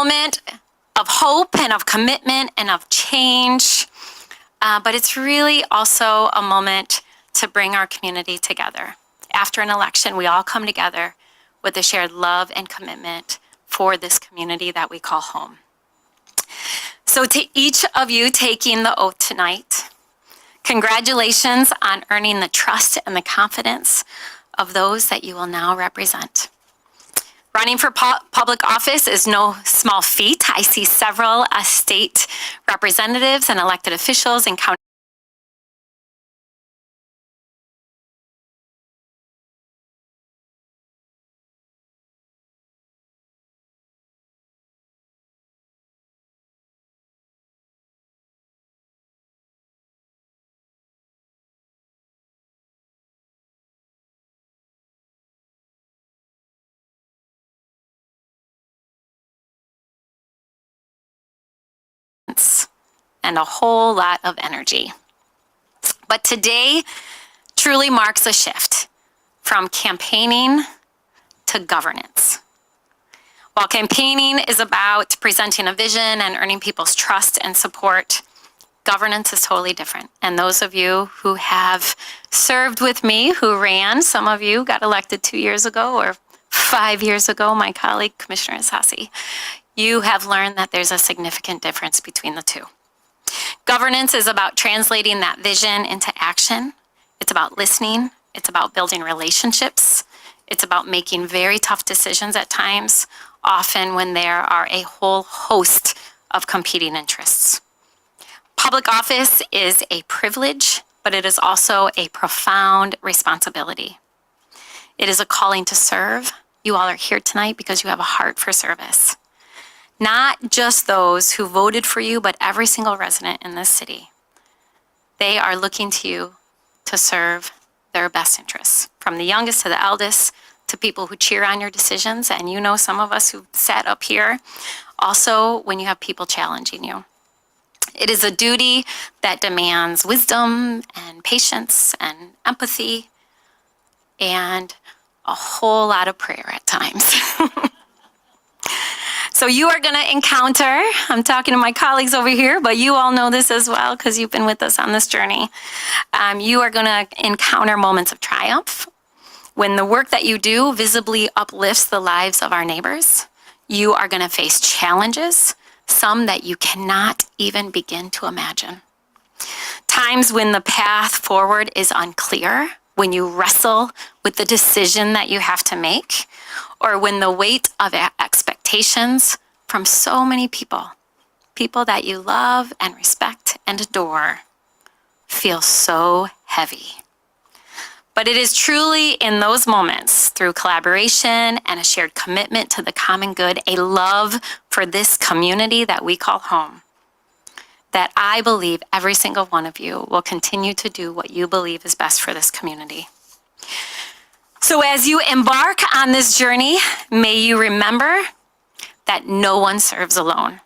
moment of hope and of commitment and of change, but it's really also a moment to bring our community together. After an election, we all come together with a shared love and commitment for this community that we call home. So to each of you taking the oath tonight, congratulations on earning the trust and the confidence of those that you will now represent. Running for public office is no small feat. I see several state representatives and elected officials and county and a whole lot of energy. But today truly marks a shift from campaigning to governance. While campaigning is about presenting a vision and earning people's trust and support, governance is totally different. And those of you who have served with me, who ran, some of you got elected 2 years ago or 5 years ago, my colleague, Commissioner Sassi, you have learned that there's a significant difference between the two. Governance is about translating that vision into action. It's about listening. It's about building relationships. It's about making very tough decisions at times, often when there are a whole host of competing interests. Public office is a privilege, but it is also a profound responsibility. It is a calling to serve. You all are here tonight because you have a heart for service. Not just those who voted for you, but every single resident in this city. They are looking to you to serve their best interests, from the youngest to the eldest, to people who cheer on your decisions. And you know, some of us who sat up here, also when you have people challenging you. It is a duty that demands wisdom and patience and empathy and a whole lot of prayer at times. So you are going to encounter, I'm talking to my colleagues over here, but you all know this as well because you've been with us on this journey. You are going to encounter moments of triumph when the work that you do visibly uplifts the lives of our neighbors. You are going to face challenges, some that you cannot even begin to imagine. Times when the path forward is unclear, when you wrestle with the decision that you have to make, or when the weight of expectations from so many people that you love and respect and adore, feels so heavy. But it is truly in those moments, through collaboration and a shared commitment to the common good, a love for this community that we call home, that I believe every single one of you will continue to do what you believe is best for this community. So as you embark on this journey, may you remember that no one serves alone.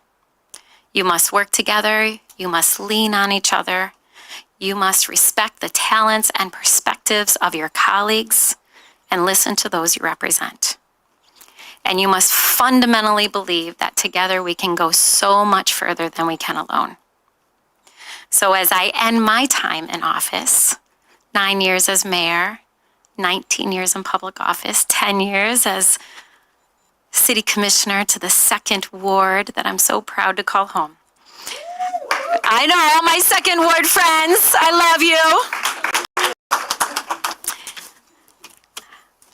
You must work together. You must lean on each other. You must respect the talents and perspectives of your colleagues and listen to those you represent. And you must fundamentally believe that together we can go so much further than we can alone. So as I end my time in office, 9 years as mayor, 19 years in public office, 10 years as city commissioner to the 2nd ward that I'm so proud to call home. I know, all my 2nd ward friends, I love you.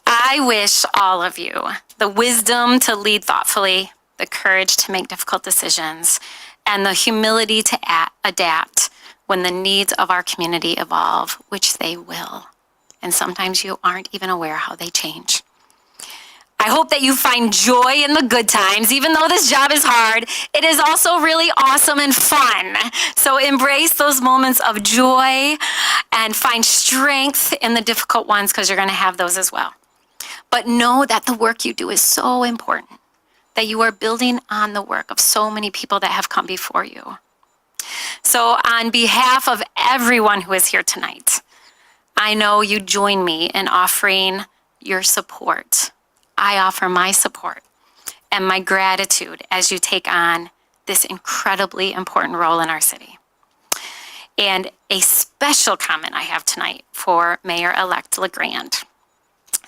I wish all of you the wisdom to lead thoughtfully, the courage to make difficult decisions, and the humility to adapt when the needs of our community evolve, which they will. And sometimes you aren't even aware how they change. I hope that you find joy in the good times. Even though this job is hard, it is also really awesome and fun. So embrace those moments of joy and find strength in the difficult ones, because you're going to have those as well. But know that the work you do is so important, that you are building on the work of so many people that have come before you. So on behalf of everyone who is here tonight, I know you join me in offering your support. I offer my support and my gratitude as you take on this incredibly important role in our city. And a special comment I have tonight for Mayor-elect LaGrand.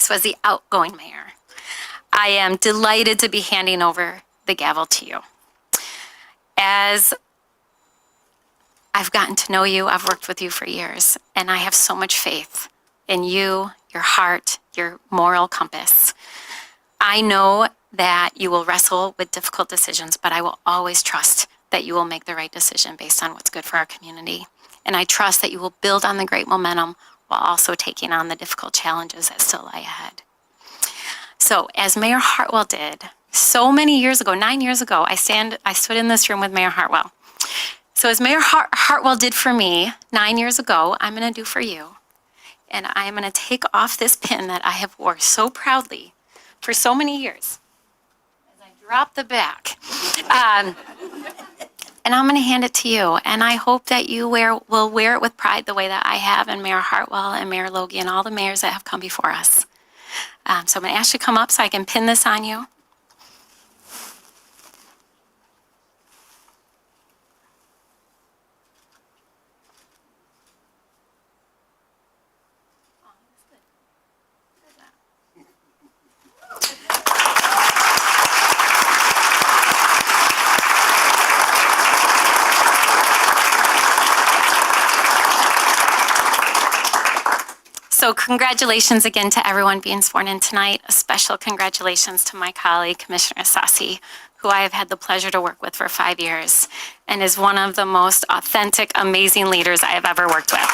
So as the outgoing mayor, I am delighted to be handing over the gavel to you. As I've gotten to know you, I've worked with you for years, and I have so much faith in you, your heart, your moral compass. I know that you will wrestle with difficult decisions, but I will always trust that you will make the right decision based on what's good for our community. And I trust that you will build on the great momentum while also taking on the difficult challenges that still lie ahead. So as Mayor Hartwell did so many years ago, 9 years ago, I stood in this room with Mayor Hartwell. So as Mayor Hartwell did for me 9 years ago, I'm going to do for you. And I am going to take off this pin that I have wore so proudly for so many years. As I drop the back. And I'm going to hand it to you. And I hope that you will wear it with pride the way that I have, and Mayor Hartwell and Mayor Logie and all the mayors that have come before us. So I'm going to ask you to come up so I can pin this on you. So congratulations again to everyone being sworn in tonight. A special congratulations to my colleague, Commissioner Sassi, who I have had the pleasure to work with for 5 years and is one of the most authentic, amazing leaders I have ever worked with.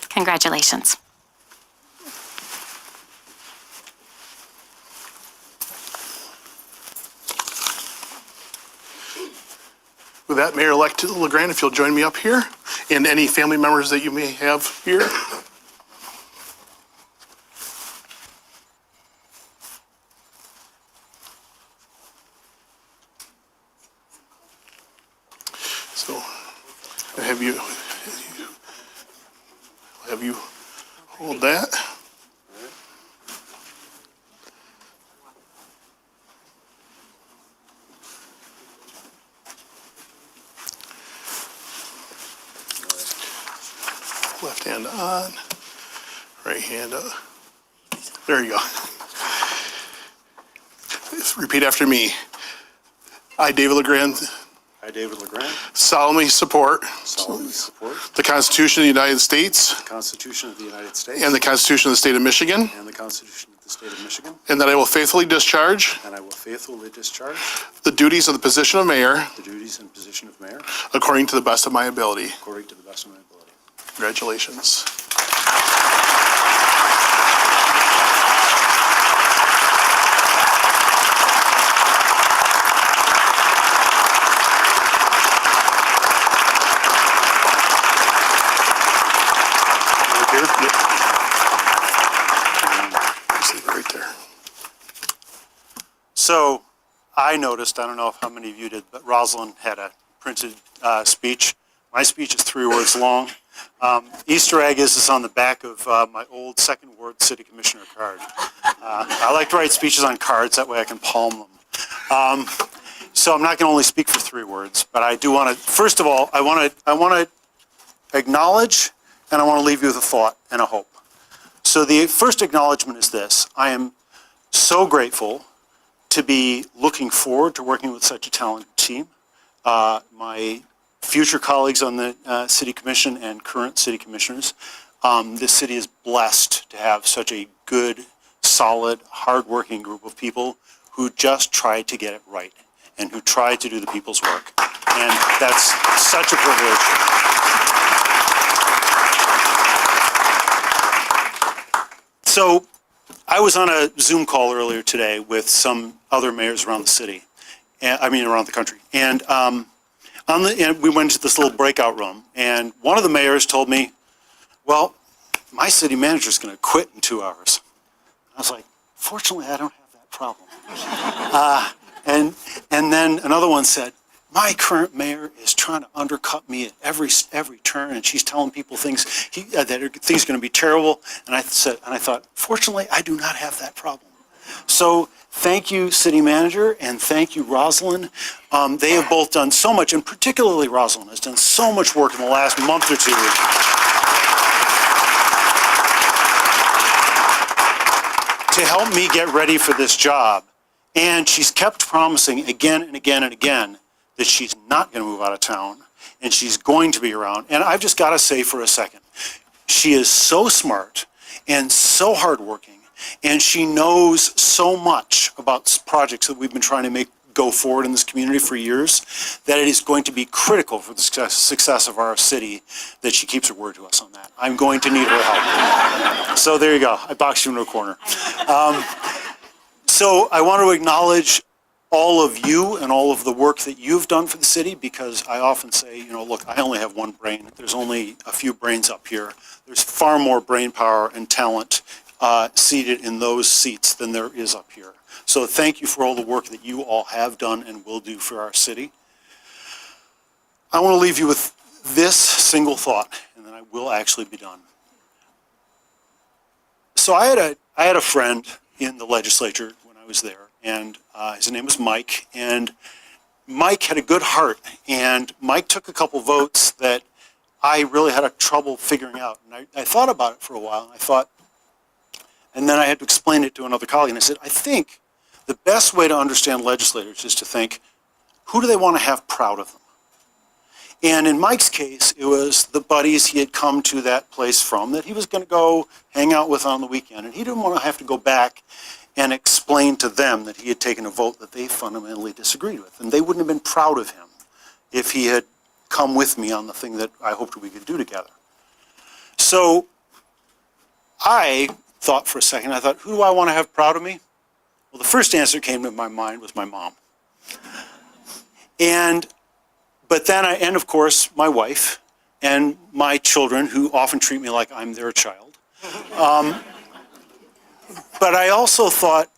Congratulations. With that, Mayor-elect LaGrand, if you'll join me up here, and any family members that you may have here. So, I have you hold that. Left hand on, right hand up. There you go. Repeat after me. I, David LaGrand, solemnly support the Constitution of the United States the Constitution of the United States and the Constitution of the State of Michigan, and the Constitution of the State of Michigan, and that I will faithfully discharge the duties of the position of mayor duties and position of mayor according to the best of my ability. according to the best of my ability. Congratulations. Right there. So I noticed, I don't know if how many of you did, but Rosalynn had a printed speech. My speech is 3 words long. Easter egg is on the back of my old second ward city commissioner card. I like to write speeches on cards, that way I can palm them. So I'm not going to only speak for 3 words, but I do want to, first of all, I want to acknowledge and I want to leave you with a thought and a hope. So the first acknowledgement is this: I am so grateful to be looking forward to working with such a talented team. My future colleagues on the city commission and current city commissioners. This city is blessed to have such a good, solid, hardworking group of people who just try to get it right and who try to do the people's work. And that's such a privilege. So I was on a Zoom call earlier today with some other mayors around the city, around the country. And we went to this little breakout room, and one of the mayors told me, well, my city manager's going to quit in 2 hours. I was like, fortunately, I don't have that problem. And then another one said, my current mayor is trying to undercut me at every turn, and she's telling people things things are going to be terrible. And I thought, fortunately, I do not have that problem. So thank you, city manager, and thank you, Rosalynn. They have both done so much, and particularly Rosalynn has done so much work in the last month or two to help me get ready for this job. And she's kept promising again and again and again that she's not going to move out of town and she's going to be around. And I've just got to say for a second, she is so smart and so hardworking, and she knows so much about projects that we've been trying to make go forward in this community for years, that it is going to be critical for the success of our city that she keeps her word to us on that. I'm going to need her help. So there you go. I boxed you into a corner. So I want to acknowledge all of you and all of the work that you've done for the city, because I often say, look, I only have one brain. There's only a few brains up here. There's far more brain power and talent seated in those seats than there is up here. So thank you for all the work that you all have done and will do for our city. I want to leave you with this single thought, and then I will actually be done. So I had a friend in the legislature when I was there, and his name was Mike, and Mike had a good heart, and Mike took a couple votes that I really had a trouble figuring out. And I thought about it for a while, and then I had to explain it to another colleague, and I said, I think the best way to understand legislators is to think, who do they want to have proud of them? And in Mike's case, it was the buddies he had come to that place from that he was going to go hang out with on the weekend. And he didn't want to have to go back and explain to them that he had taken a vote that they fundamentally disagreed with. And they wouldn't have been proud of him if he had come with me on the thing that I hoped we could do together. So I thought for a second, I thought, who do I want to have proud of me? Well, the first answer that came to my mind was my mom. But then and of course, my wife and my children, who often treat me like I'm their child. But I also thought,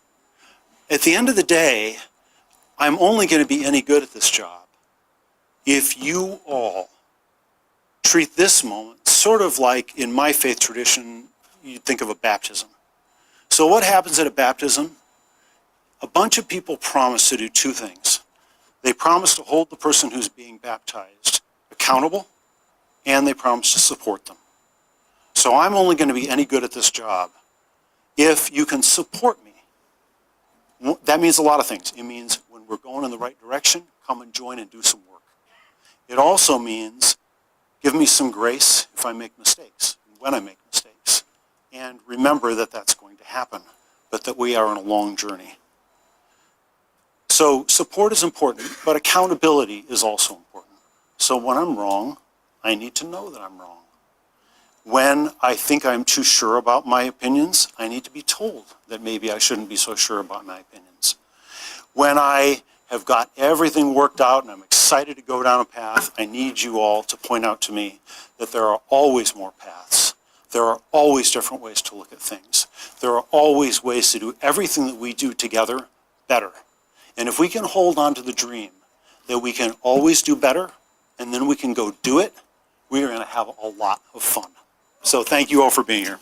at the end of the day, I'm only going to be any good at this job if you all treat this moment sort of like, in my faith tradition, you think of a baptism. So what happens at a baptism? A bunch of people promise to do two things. They promise to hold the person who's being baptized accountable, and they promise to support them. So I'm only going to be any good at this job if you can support me. That means a lot of things. It means when we're going in the right direction, come and join and do some work. It also means give me some grace if I make mistakes, and when I make mistakes. And remember that that's going to happen, but that we are on a long journey. So support is important, but accountability is also important. So when I'm wrong, I need to know that I'm wrong. When I think I'm too sure about my opinions, I need to be told that maybe I shouldn't be so sure about my opinions. When I have got everything worked out and I'm excited to go down a path, I need you all to point out to me that there are always more paths. There are always different ways to look at things. There are always ways to do everything that we do together better. And if we can hold on to the dream that we can always do better, and then we can go do it, we are going to have a lot of fun. So thank you all for being here.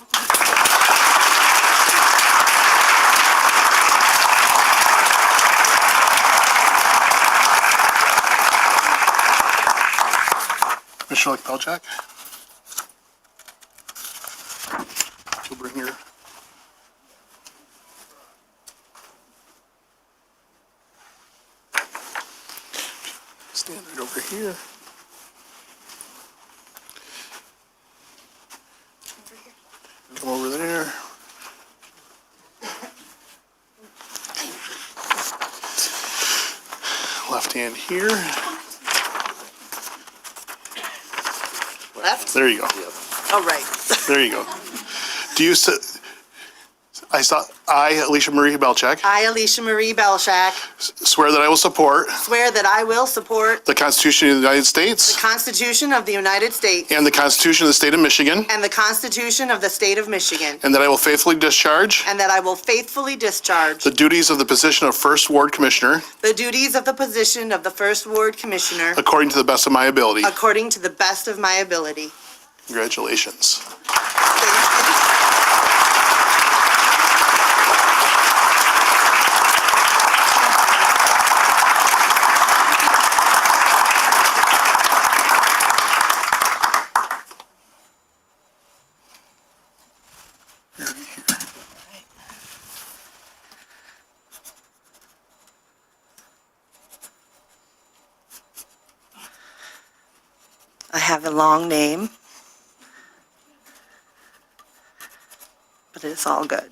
Commissioner Pelchak? You'll bring your... Stand right over here. Come over there. Left hand here. Left? There you go. All right. There you go. Do you I, Alicia Marie Belchak, I, Alicia Marie Belshak, swear that I will support swear that I will support the Constitution of the United the States Constitution of the United States and the Constitution of the State of Michigan, and the Constitution of the State of Michigan, and that I will faithfully discharge and that I will faithfully discharge the duties of the position of First Ward Commissioner the duties of the position of the First Ward Commissioner according to the best of my ability. according to the best of my ability. Congratulations. Thank you. I have a long name, but it's all good.